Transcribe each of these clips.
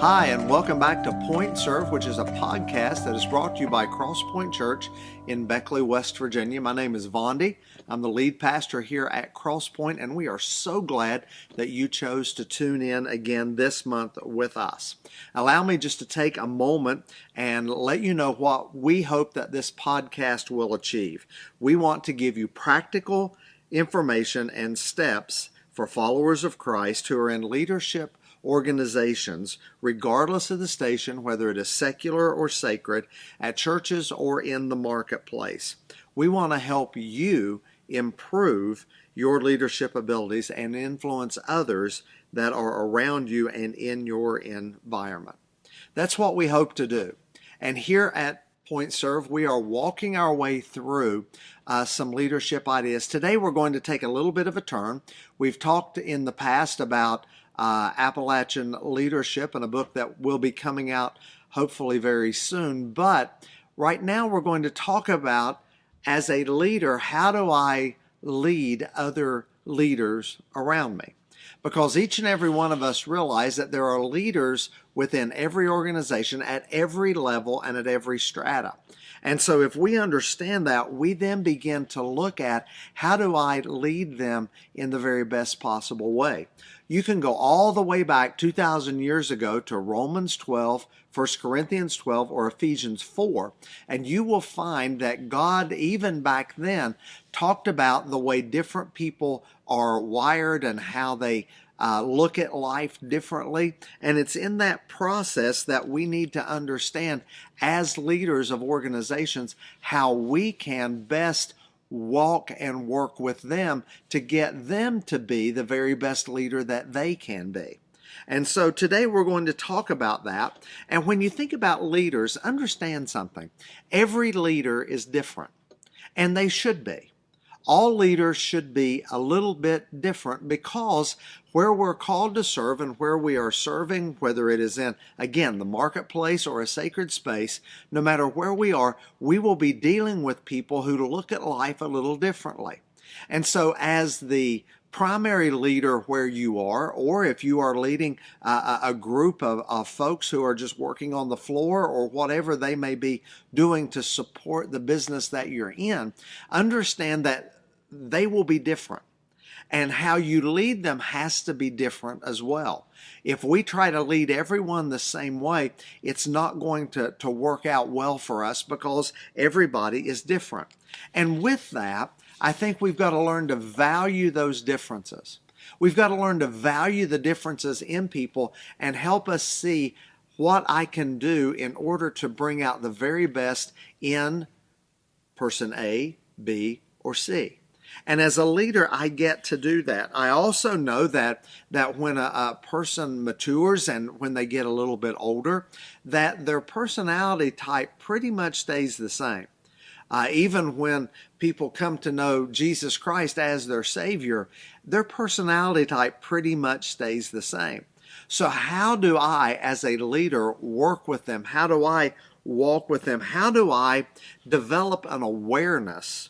Hi, and welcome back to Point Serve, which is a podcast that is brought to you by Cross Point Church in Beckley, West Virginia. My name is Vondi. I'm the lead pastor here at Cross Point, and we are so glad that you chose to tune in again this month with us. Allow me just to take a moment and let you know what we hope that this podcast will achieve. We want to give you practical information and steps for followers of Christ who are in leadership organizations, regardless of the station, whether it is secular or sacred, at churches or in the marketplace. We want to help you improve your leadership abilities and influence others that are around you and in your environment. That's what we hope to do. And here at Point Serve, we are walking our way through some leadership ideas. Today we're going to take a little bit of a turn. We've talked in the past about Appalachian leadership in a book that will be coming out hopefully very soon. But right now we're going to talk about, as a leader, how do I lead other leaders around me? Because each and every one of us realize that there are leaders within every organization at every level and at every strata. And so if we understand that, we then begin to look at how do I lead them in the very best possible way. You can go all the way back 2,000 years ago to Romans 12, 1 Corinthians 12, or Ephesians 4, and you will find that God, even back then, talked about the way different people are wired and how they look at life differently. And it's in that process that we need to understand, as leaders of organizations, how we can best walk and work with them to get them to be the very best leader that they can be. And so today we're going to talk about that. And when you think about leaders, understand something. Every leader is different, and they should be. All leaders should be a little bit different, because where we're called to serve and where we are serving, whether it is in, again, the marketplace or a sacred space, no matter where we are, we will be dealing with people who look at life a little differently. And so as the primary leader where you are, or if you are leading a group of folks who are just working on the floor or whatever they may be doing to support the business that you're in, understand that they will be different. And how you lead them has to be different as well. If we try to lead everyone the same way, it's not going to work out well for us, because everybody is different. And with that, I think we've got to learn to value those differences. We've got to learn to value the differences in people and help us see what I can do in order to bring out the very best in person A, B, or C. And as a leader, I get to do that. I also know that when a person matures and when they get a little bit older, that their personality type pretty much stays the same. Even when people come to know Jesus Christ as their Savior, their personality type pretty much stays the same. So how do I, as a leader, work with them? How do I walk with them? How do I develop an awareness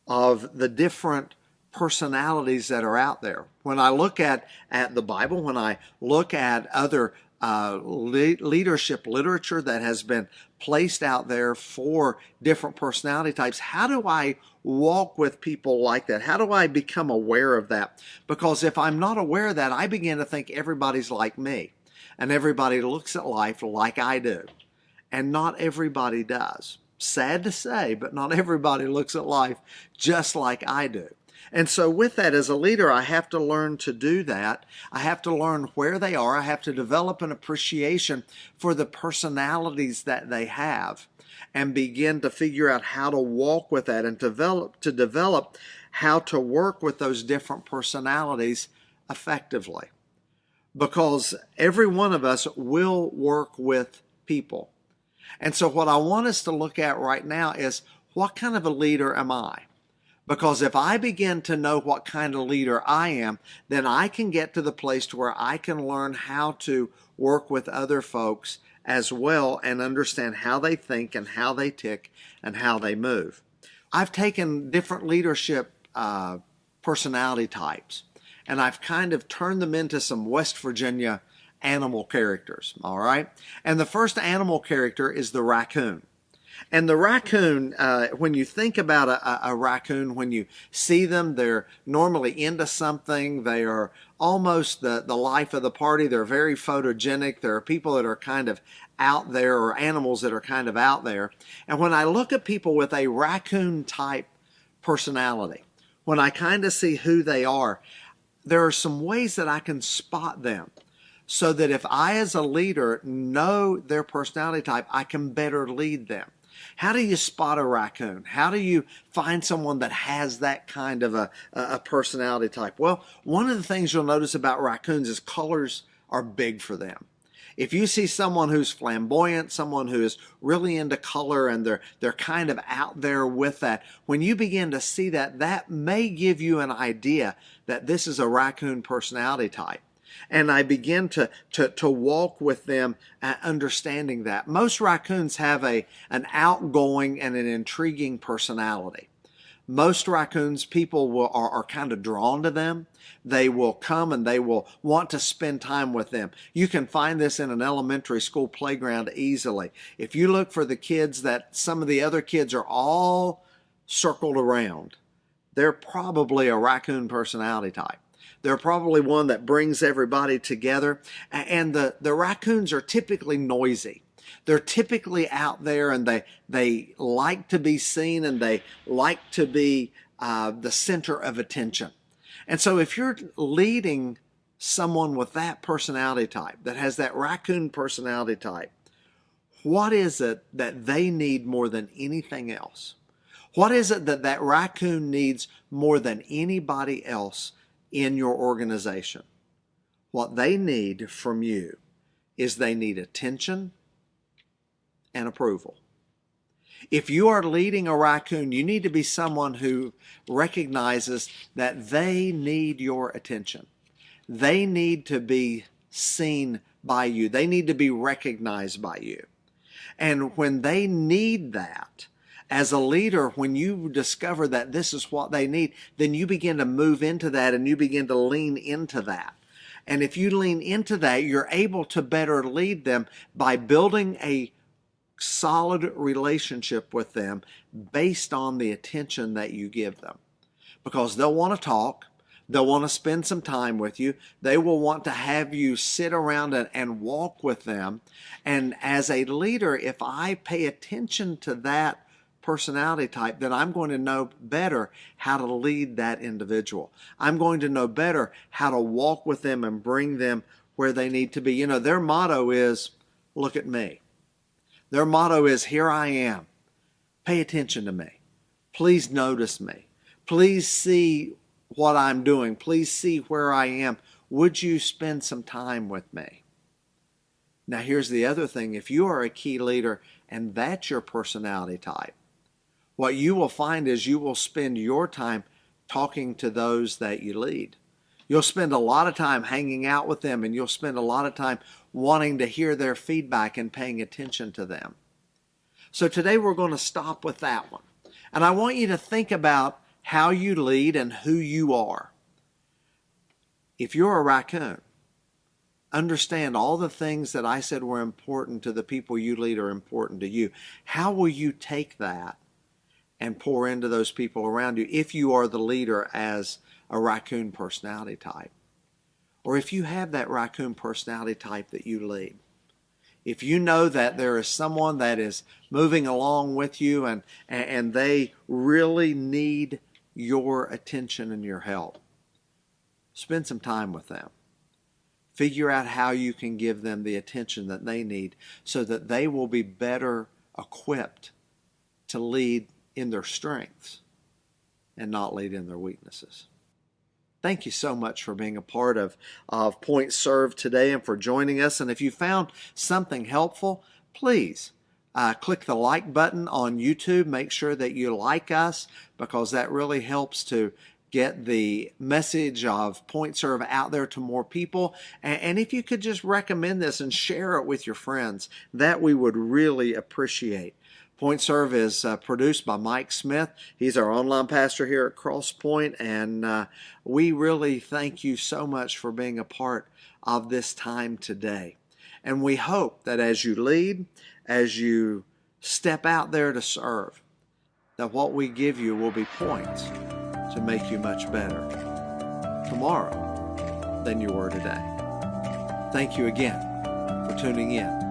of the different personalities that are out there? When I look at the Bible, when I look at other leadership literature that has been placed out there for different personality types, how do I walk with people like that? How do I become aware of that? Because if I'm not aware of that, I begin to think everybody's like me, and everybody looks at life like I do, and not everybody does. Sad to say, but not everybody looks at life just like I do. And so with that, as a leader, I have to learn to do that. I have to learn where they are. I have to develop an appreciation for the personalities that they have, and begin to figure out how to walk with that, and develop how to work with those different personalities effectively. Because every one of us will work with people. And so what I want us to look at right now is, what kind of a leader am I? Because if I begin to know what kind of leader I am, then I can get to the place to where I can learn how to work with other folks as well, and understand how they think and how they tick and how they move. I've taken different leadership personality types, and I've kind of turned them into some West Virginia animal characters, all right? And the first animal character is the raccoon. And the raccoon, when you think about a raccoon, when you see them, they're normally into something. They are almost the life of the party. They're very photogenic. There are people that are kind of out there, or animals that are kind of out there. And when I look at people with a raccoon type personality, when I kind of see who they are, there are some ways that I can spot them, so that if I as a leader know their personality type, I can better lead them. How do you spot a raccoon? How do you find someone that has that kind of a personality type? Well, one of the things you'll notice about raccoons is colors are big for them. If you see someone who's flamboyant, someone who is really into color, and they're kind of out there with that, when you begin to see that, that may give you an idea that this is a raccoon personality type. And I begin to walk with them, understanding that. Most raccoons have an outgoing and an intriguing personality. Most raccoons, people are kind of drawn to them. They will come and they will want to spend time with them. You can find this in an elementary school playground easily. If you look for the kids that some of the other kids are all circled around, they're probably a raccoon personality type. They're probably one that brings everybody together. And the raccoons are typically noisy. They're typically out there, and they like to be seen, and they like to be the center of attention. And so if you're leading someone with that personality type, that has that raccoon personality type, what is it that they need more than anything else? What is it that that raccoon needs more than anybody else in your organization? What they need from you is they need attention and approval. If you are leading a raccoon, you need to be someone who recognizes that they need your attention. They need to be seen by you. They need to be recognized by you. And when they need that, as a leader, when you discover that this is what they need, then you begin to move into that, and you begin to lean into that. And if you lean into that, you're able to better lead them by building a solid relationship with them based on the attention that you give them. Because they'll want to talk. They'll want to spend some time with you. They will want to have you sit around and walk with them. And as a leader, if I pay attention to that personality type, then I'm going to know better how to lead that individual. I'm going to know better how to walk with them and bring them where they need to be. You know, their motto is, look at me. Their motto is, here I am. Pay attention to me. Please notice me. Please see what I'm doing. Please see where I am. Would you spend some time with me? Now, here's the other thing. If you are a key leader and that's your personality type, what you will find is you will spend your time talking to those that you lead. You'll spend a lot of time hanging out with them, and you'll spend a lot of time wanting to hear their feedback and paying attention to them. So today we're going to stop with that one. And I want you to think about how you lead and who you are. If you're a raccoon, understand all the things that I said were important to the people you lead are important to you. How will you take that and pour into those people around you if you are the leader as a raccoon personality type? Or if you have that raccoon personality type that you lead. If you know that there is someone that is moving along with you and they really need your attention and your help, spend some time with them. Figure out how you can give them the attention that they need so that they will be better equipped to lead in their strengths and not lead in their weaknesses. Thank you so much for being a part of Point Serve today and for joining us. And if you found something helpful, please click the like button on YouTube. Make sure that you like us, because that really helps to get the message of Point Serve out there to more people. And if you could just recommend this and share it with your friends, that we would really appreciate. Point Serve is produced by Mike Smith. He's our online pastor here at Cross Point, and we really thank you so much for being a part of this time today. And we hope that as you lead, as you step out there to serve, that what we give you will be points to make you much better tomorrow than you were today. Thank you again for tuning in